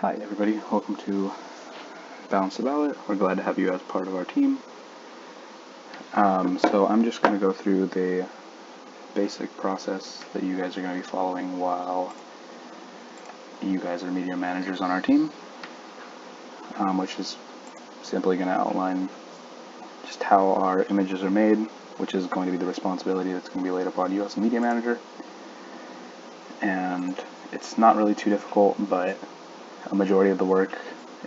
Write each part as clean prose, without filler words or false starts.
Hi everybody, welcome to Ballot. We're glad to have you as part of our team. So I'm just going to go through the basic process that you guys are going to be following while you guys are media managers on our team, which is simply going to outline just how our images are made, which is going to be the responsibility that's going to be laid upon you as a media manager. And it's not really too difficult, but a majority of the work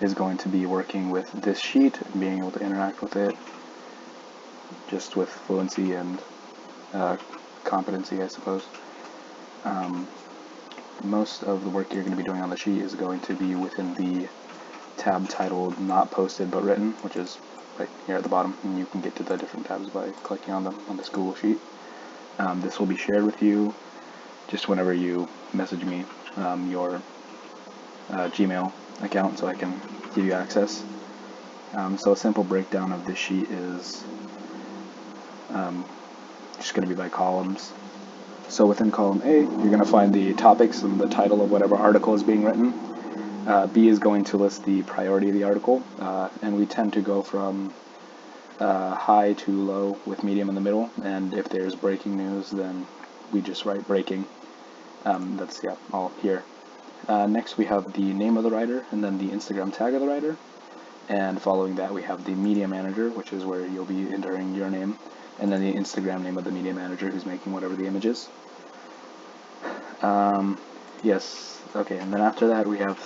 is going to be working with this sheet and being able to interact with it just with fluency and competency, I suppose. Most of the work you're going to be doing on the sheet is going to be within the tab titled Not Posted But Written, which is right here at the bottom, and you can get to the different tabs by clicking on them on this Google Sheet. This will be shared with you just whenever you message me your Gmail account so I can give you access. So a simple breakdown of this sheet is just going to be by columns. So within column A, you're going to find the topics and the title of whatever article is being written. B is going to list the priority of the article, and we tend to go from high to low with medium in the middle, and if there's breaking news, then we just write breaking. That's all here. Next we have the name of the writer, and then the Instagram tag of the writer, and following that we have the media manager, which is where you'll be entering your name, and then the Instagram name of the media manager who's making whatever the image is. Yes, okay, and then after that we have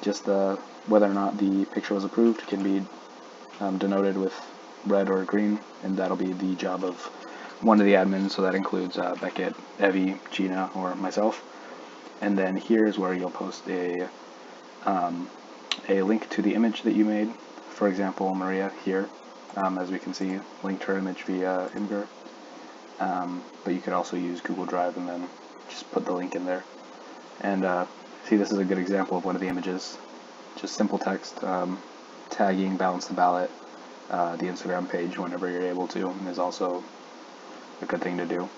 just whether or not the picture was approved can be denoted with red or green, and that'll be the job of one of the admins, so that includes Beckett, Evie, Gina, or myself. And then here is where you'll post a link to the image that you made. For example, Maria here, as we can see, linked her image via Imgur. But you could also use Google Drive and then just put the link in there. And see, this is a good example of one of the images. Just simple text, tagging Balance the Ballot, the Instagram page whenever you're able to, is also a good thing to do.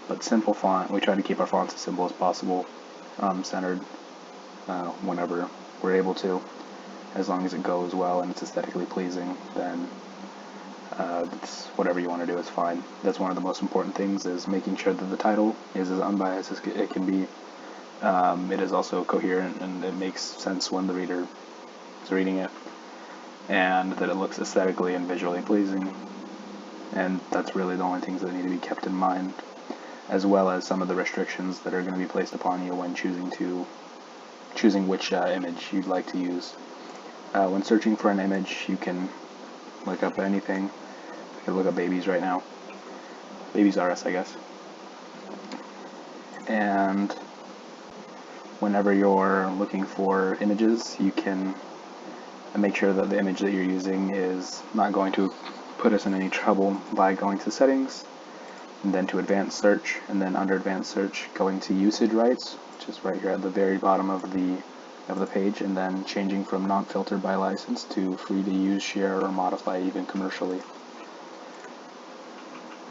But simple font, we try to keep our fonts as simple as possible, centered whenever we're able to. As long as it goes well and it's aesthetically pleasing, then it's whatever you want to do is fine. That's one of the most important things, is making sure that the title is as unbiased as it can be. It is also coherent and it makes sense when the reader is reading it, and that it looks aesthetically and visually pleasing. And that's really the only things that need to be kept in mind, as well as some of the restrictions that are going to be placed upon you when choosing which image you'd like to use. When searching for an image, you can look up anything. You can look up babies right now. Babies R Us, I guess. And whenever you're looking for images, you can make sure that the image that you're using is not going to put us in any trouble by going to settings, and then to advanced search, and then under advanced search going to usage rights, which is right here at the very bottom of the page, and then changing from not filtered by license to free to use, share, or modify even commercially.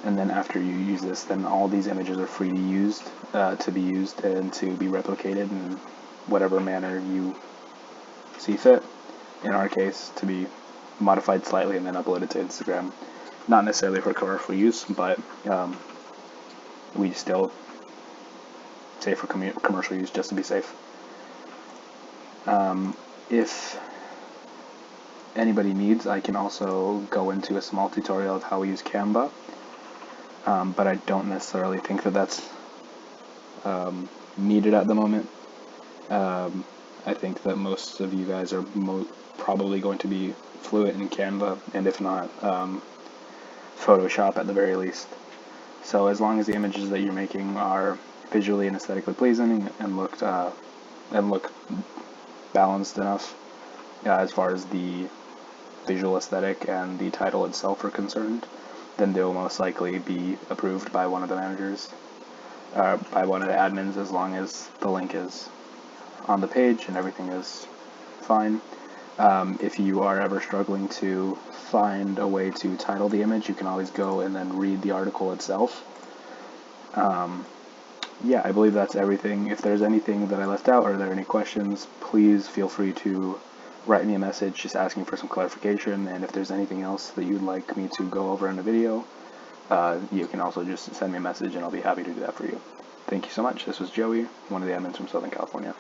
And then after you use this, then all these images are free to be used and to be replicated in whatever manner you see fit. In our case, to be modified slightly and then uploaded to Instagram. Not necessarily for commercial use, but we still say for commercial use just to be safe. If anybody needs, I can also go into a small tutorial of how we use Canva, but I don't necessarily think that that's needed at the moment. I think that most of you guys are probably going to be fluent in Canva, and if not, Photoshop at the very least. So as long as the images that you're making are visually and aesthetically pleasing and look balanced enough as far as the visual aesthetic and the title itself are concerned, then they will most likely be approved by one of the managers, by one of the admins, as long as the link is on the page and everything is fine. If you are ever struggling to find a way to title the image, you can always go and then read the article itself. yeah, I believe that's everything. If there's anything that I left out or there are any questions, please feel free to write me a message just asking for some clarification. And if there's anything else that you'd like me to go over in a video, you can also just send me a message and I'll be happy to do that for you. Thank you so much. This was Joey, one of the admins from Southern California.